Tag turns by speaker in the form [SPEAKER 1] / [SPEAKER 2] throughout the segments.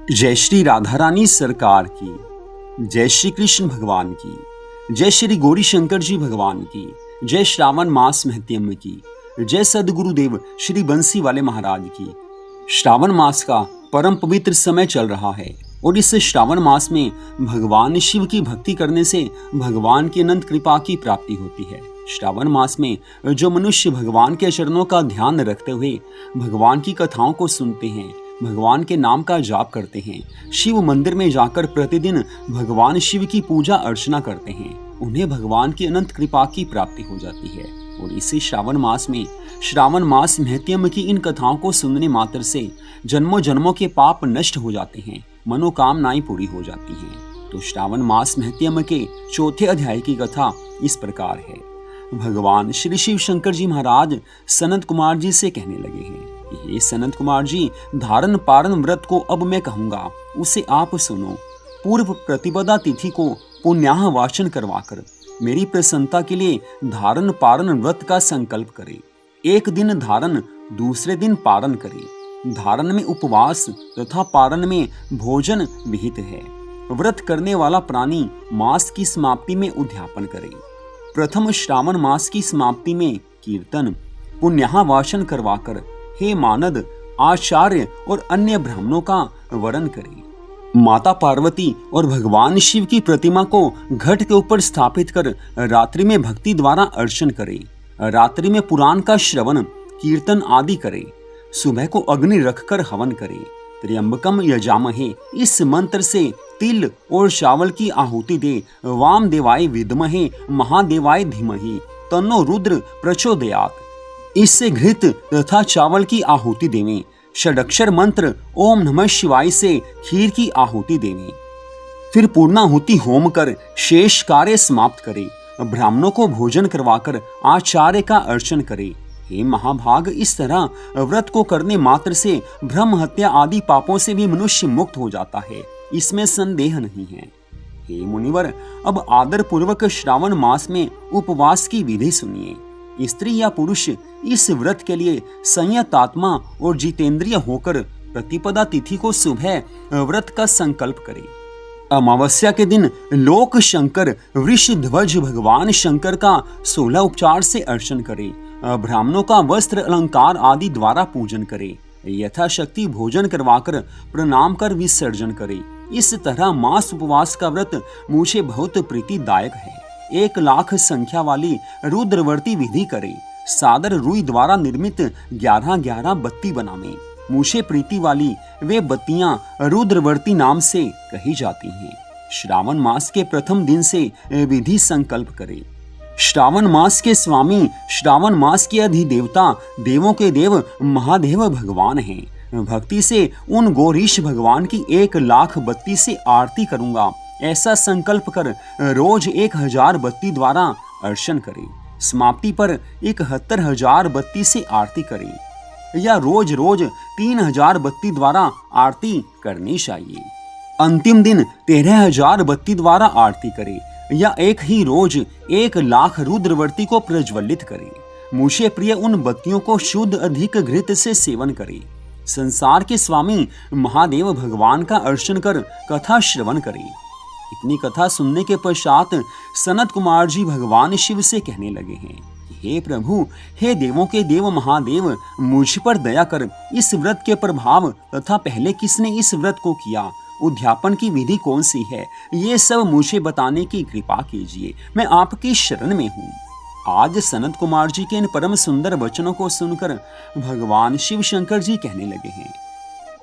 [SPEAKER 1] जय श्री राधा रानी सरकार की, जय श्री कृष्ण भगवान की, जय श्री गौरी शंकर जी भगवान की, जय श्रावण मास महत्यम की, जय सदगुरुदेव श्री बंसी वाले महाराज की। श्रावण मास का परम पवित्र समय चल रहा है और इस श्रावण मास में भगवान शिव की भक्ति करने से भगवान की अनंत कृपा की प्राप्ति होती है। श्रावण मास में जो मनुष्य भगवान के चरणों का ध्यान रखते हुए भगवान की कथाओं को सुनते हैं, भगवान के नाम का जाप करते हैं, शिव मंदिर में जाकर प्रतिदिन भगवान शिव की पूजा अर्चना करते हैं, उन्हें भगवान की अनंत कृपा की प्राप्ति हो जाती है। और इसी श्रावण मास में श्रावण मास महत्यम की इन कथाओं को सुनने मात्र से जन्मों जन्मों के पाप नष्ट हो जाते हैं, मनोकामनाएं पूरी हो जाती हैं। तो श्रावण मास महत्यम के चौथे अध्याय की कथा इस प्रकार है। भगवान श्री शिव शंकर जी महाराज सनत कुमार जी से कहने लगे हैं, ये सनत कुमार जी, धारण पारण व्रत को अब मैं कहूंगा, उसे आप सुनो। पूर्व प्रतिपदा तिथि को पुण्याह वाचन करवाकर मेरी प्रसन्नता के लिए धारण पारण व्रत का संकल्प करे। एक दिन धारण, दूसरे दिन पारण करे। धारण में उपवास तथा पारण में भोजन विहित है। व्रत करने वाला प्राणी मास की समाप्ति में उद्यापन करे। प्रथम श्रावण मास की समाप्ति में कीर्तन पुण्याह वाचन करवाकर हे मानद, आचार्य और अन्य ब्राह्मणों का वरण करे। माता पार्वती और भगवान शिव की प्रतिमा को घट के ऊपर स्थापित कर रात्रि में भक्ति द्वारा अर्चन करे। रात्रि में पुराण का श्रवण कीर्तन आदि करे। सुबह को अग्नि रखकर हवन करे। त्र्यंबकम यजामहे, इस मंत्र से तिल और चावल की आहुति दे। वाम देवाय विद्महे महादेवाय धीमहि तन्नो रुद्र प्रचोदयात्, इससे घृत तथा चावल की आहुति देवें। षडक्षर मंत्र ओम नमः शिवाय से खीर की आहुति देवें। फिर पूर्णाहुति होम कर शेष कार्य समाप्त करे। ब्राह्मणों को भोजन करवाकर आचार्य का अर्चन करे। हे महाभाग, इस तरह व्रत को करने मात्र से ब्रह्म हत्या आदि पापों से भी मनुष्य मुक्त हो जाता है, इसमें संदेह नहीं है। हे मुनिवर, अब आदर पूर्वक श्रावण मास में उपवास की विधि सुनिए। स्त्री या पुरुष इस व्रत के लिए संयत आत्मा और जितेंद्रिय होकर प्रतिपदा तिथि को सुबह व्रत का संकल्प करे। अमावस्या के दिन लोक शंकर वृषध्वज भगवान शंकर का 16 उपचार से अर्चन करे। ब्राह्मणों का वस्त्र अलंकार आदि द्वारा पूजन करे। यथाशक्ति भोजन करवाकर प्रणाम कर विसर्जन करे। इस तरह मास उपवास का व्रत मुझे बहुत प्रीतिदायक है। 1 लाख संख्या वाली रुद्रवर्ती विधि करे। सादर रुई द्वारा निर्मित 11 बत्ती बनावे। मुझे प्रीति वाली वे बत्तियां रुद्रवर्ती नाम से कही जाती हैं। श्रावण मास के प्रथम दिन से विधि संकल्प करे। श्रावण मास के स्वामी, श्रावण मास के अधिदेवता, देवों के देव महादेव भगवान हैं। भक्ति से उन गौरीश भगवान की 1 लाख बत्ती से आरती करूंगा, ऐसा संकल्प कर रोज 1000 बत्ती द्वारा अर्चन करे। समाप्ति पर 71,000 बत्ती से आरती करे या रोज रोज 3000 बत्ती द्वारा आरती करनी चाहिए। अंतिम दिन 13,000 बत्ती द्वारा आरती करे या एक ही रोज 1 लाख रुद्रवर्ती को प्रज्वलित करे। मुझे प्रिय उन बत्तियों को शुद्ध अधिक घृत से सेवन करे। संसार के स्वामी महादेव भगवान का अर्चन कर कथा श्रवण करे। इतनी कथा सुनने के पश्चात सनत कुमार जी भगवान शिव से कहने लगे हैं, हे प्रभु, हे देवों के देव महादेव, मुझ पर दया कर। इस व्रत के प्रभाव तथा पहले किसने इस व्रत को किया, उद्यापन की विधि कौन सी है, ये सब मुझे बताने की कृपा कीजिए। मैं आपकी शरण में हूँ। आज सनत कुमार जी के इन परम सुंदर वचनों को सुनकर भगवान शिव शंकर जी कहने लगे हैं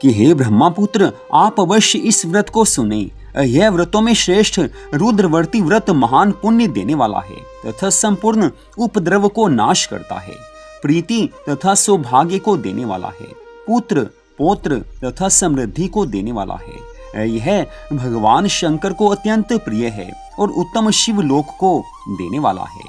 [SPEAKER 1] कि हे ब्रह्मापुत्र, आप अवश्य इस व्रत को सुने। यह व्रतों में श्रेष्ठ रुद्रवर्ती व्रत महान पुण्य देने वाला है तथा संपूर्ण उपद्रव को नाश करता है। प्रीति तथा सौभाग्य को देने वाला है। पुत्र पौत्र तथा समृद्धि को देने वाला है। यह भगवान शंकर को अत्यंत प्रिय है और उत्तम शिव लोक को देने वाला है।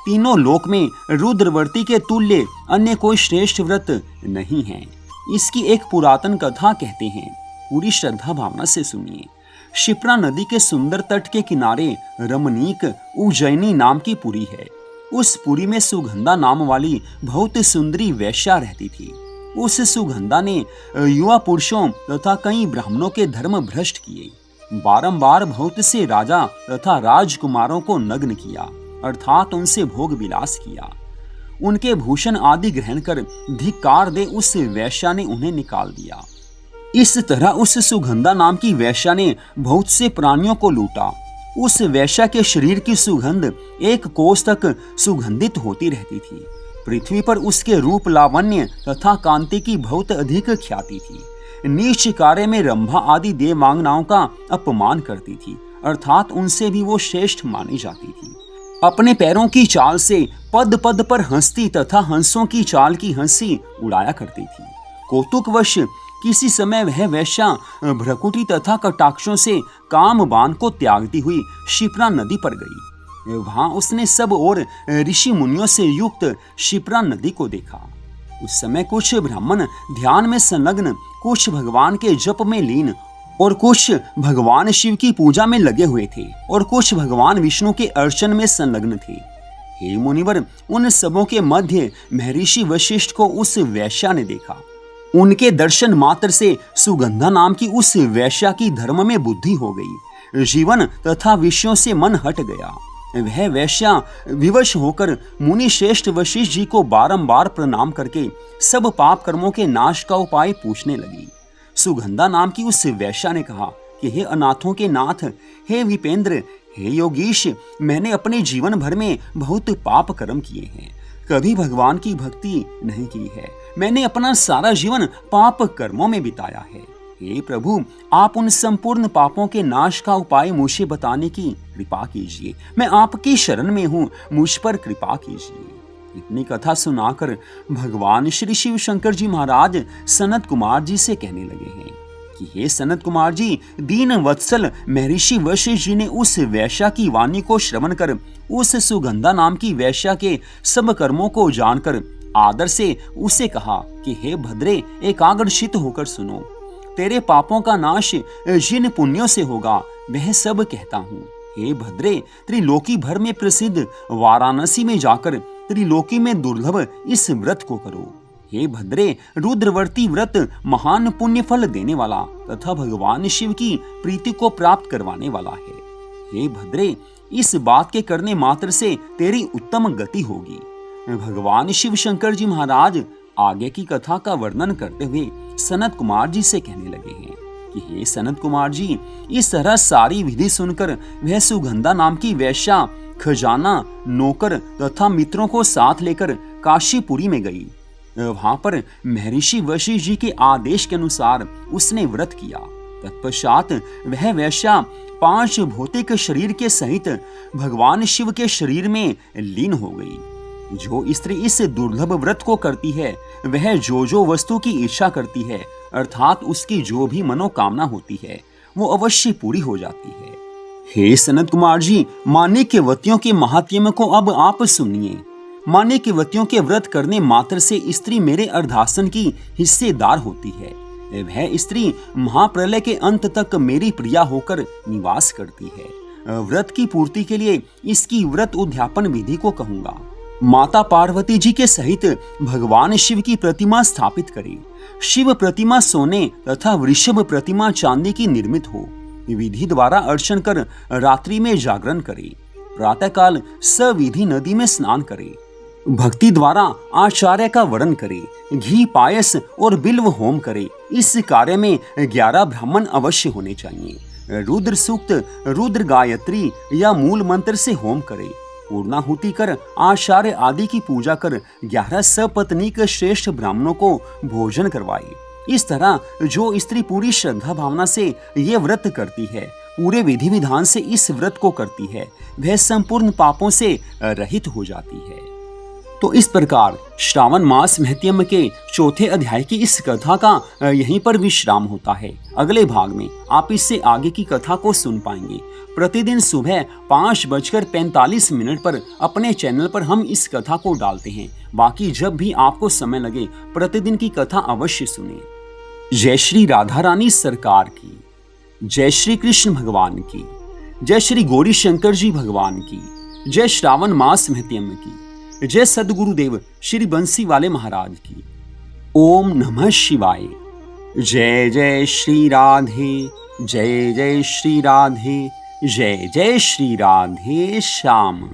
[SPEAKER 1] तीनों लोक में रुद्रवर्ती के तुल्य अन्य कोई श्रेष्ठ व्रत नहीं है। इसकी एक पुरातन कथा कहते हैं, पूरी श्रद्धा भावना से सुनिए। शिप्रा नदी के सुंदर तट के किनारे रमणीक उज्जैनी नाम की पुरी है। उस पुरी में सुगंधा नाम वाली बहुत सुंदरी वैश्या रहती थी। उस सुगंधा ने युवा पुरुषों तथा कई ब्राह्मणों के धर्म भ्रष्ट किए। बारंबार बहुत से राजा तथा राजकुमारों को नग्न किया, अर्थात उनसे भोग विलास किया। उनके भूषण आदि ग्रहण कर धिक्कार दे उस वैश्या ने उन्हें निकाल दिया। इस तरह उस सुगंधा नाम की वैश्या ने बहुत से प्राणियों को लूटा। उस वैश्या के शरीर की सुगंध 1 कोस तक सुगंधित होती रहती थी। पृथ्वी पर उसके रूप, लावण्य तथा कांति की बहुत अधिक ख्याति थी। नीच कार्य में रंभा आदि देवांगनाओं का अपमान करती थी, अर्थात उनसे भी वो श्रेष्ठ मानी जाती थी। अपने पैरों की चाल से पद पद पर हंसती तथा हंसों की चाल की हंसी उड़ाया करती थी। कौतुकवश किसी समय वह वैश्या भ्रकुटी तथा कटाक्षों से काम बाण को त्यागती हुई शिप्रा नदी पर गई। वहां उसने सब और ऋषि मुनियों से युक्त शिप्रा नदी को देखा। उस समय कुछ ब्राह्मण ध्यान में संलग्न, कुछ भगवान के जप में लीन और कुछ भगवान शिव की पूजा में लगे हुए थे और कुछ भगवान विष्णु के अर्चन में संलग्न थे। हे मुनिवर, उन सबों के मध्य महर्षि वशिष्ठ को उस वैश्या ने देखा। उनके दर्शन मात्र से सुगंधा नाम की उस वैश्या की धर्म में बुद्धि हो गई, जीवन तथा विषयों से मन हट गया। वह वैश्या विवश होकर मुनि श्रेष्ठ वशिष्ठ जी को बारंबार प्रणाम करके सब पाप कर्मों के नाश का उपाय पूछने लगी। सुगंधा नाम की उस वैश्या ने कहा कि हे अनाथों के नाथ, हे विपेंद्र, हे योगीश, मैंने अपने जीवन भर में बहुत पाप कर्म किए हैं, कभी भगवान की भक्ति नहीं की है। मैंने अपना सारा जीवन पाप कर्मों में बिताया है। हे प्रभु, आप उन संपूर्ण पापों के नाश का उपाय मुझे बताने की कृपा कीजिए। मैं आपकी शरण में हूँ, मुझ पर कृपा कीजिए। इतनी कथा सुनाकर भगवान श्री शिव शंकर जी महाराज सनत कुमार जी से कहने लगे हैं कि हे सनत कुमार जी, दीन वत्सल महर्षि वशिष्ठ जी ने उस वैश्या की वाणी को श्रवण कर उस सुगंधा नाम की वैश्या के सब कर्मों को जानकर आदर से उसे कहा कि हे भद्रे, एकाग्रचित होकर सुनो। तेरे पापों का नाश जिन पुण्यों से होगा वह सब कहता हूँ। हे भद्रे, त्रिलोकी भर में प्रसिद्ध वाराणसी में जाकर त्रिलोकी में दुर्लभ इस व्रत को करो। हे भद्रे, रुद्रवर्ती व्रत महान पुण्य फल देने वाला तथा भगवान शिव की प्रीति को प्राप्त करवाने वाला है। हे भद्रे, इस बात के करने मात्र से तेरी उत्तम गति होगी। भगवान शिव शंकर जी महाराज आगे की कथा का वर्णन करते हुए सनत कुमार जी से कहने लगे हैं कि हे सनत कुमार जी, इस तरह सारी विधि सुनकर वह सुगंधा नाम की वैश्या खजाना, नौकर तथा मित्रों को साथ लेकर काशीपुरी में गई। वहां पर महर्षि वशिष्ठ जी के आदेश के अनुसार उसने व्रत किया। तत्पश्चात वह वैश्या 5 भौतिक शरीर के सहित भगवान शिव के शरीर में लीन हो गई। जो स्त्री इस दुर्लभ व्रत को करती है वह जो वस्तु की इच्छा करती है, अर्थात उसकी जो भी मनोकामना होती है, वो अवश्य पूरी हो जाती है। हे सनत कुमार जी, माणिक्यवतियों के महात्म्य को अब आप सुनिए। माणिक्यवतियों के व्रत करने मात्र से स्त्री मेरे अर्धासन की हिस्सेदार होती है। वह स्त्री महाप्रलय के अंत तक मेरी प्रिया होकर निवास करती है। व्रत की पूर्ति के लिए इसकी व्रत उद्यापन विधि को कहूंगा। माता पार्वती जी के सहित भगवान शिव की प्रतिमा स्थापित करें। शिव प्रतिमा सोने तथा वृषभ प्रतिमा चांदी की निर्मित हो। विधि द्वारा अर्चन कर रात्रि में जागरण करे। प्रातःकाल सविधि नदी में स्नान करे। भक्ति द्वारा आचार्य का वरण करे। घी, पायस और बिल्व होम करे। इस कार्य में 11 ब्राह्मण अवश्य होने चाहिए। रुद्र सूक्त, रुद्र गायत्री या मूल मंत्र से होम करे। पूर्णाहुति कर आचार्य आदि की पूजा कर 11 सपत्नीक श्रेष्ठ ब्राह्मणों को भोजन करवाए। इस तरह जो स्त्री पूरी श्रद्धा भावना से ये व्रत करती है, पूरे विधि विधान से इस व्रत को करती है, वह संपूर्ण पापों से रहित हो जाती है। तो इस प्रकार श्रावण मास महत्म के 4थे अध्याय की इस कथा का यहीं पर विश्राम होता है। अगले भाग में आप इससे आगे की कथा को सुन पाएंगे। प्रतिदिन सुबह 5:45 पर अपने चैनल पर हम इस कथा को डालते हैं। बाकी जब भी आपको समय लगे प्रतिदिन की कथा अवश्य सुने। जय श्री राधा रानी सरकार की, जय श्री कृष्ण भगवान की, जय श्री गौरी शंकर जी भगवान की, जय श्रावण मास महत्म की, जय सदगुरुदेव श्री बंसी वाले महाराज की। ओम नमः शिवाय। जय जय श्री राधे, जय जय श्री राधे, जय जय श्री राधे श्याम।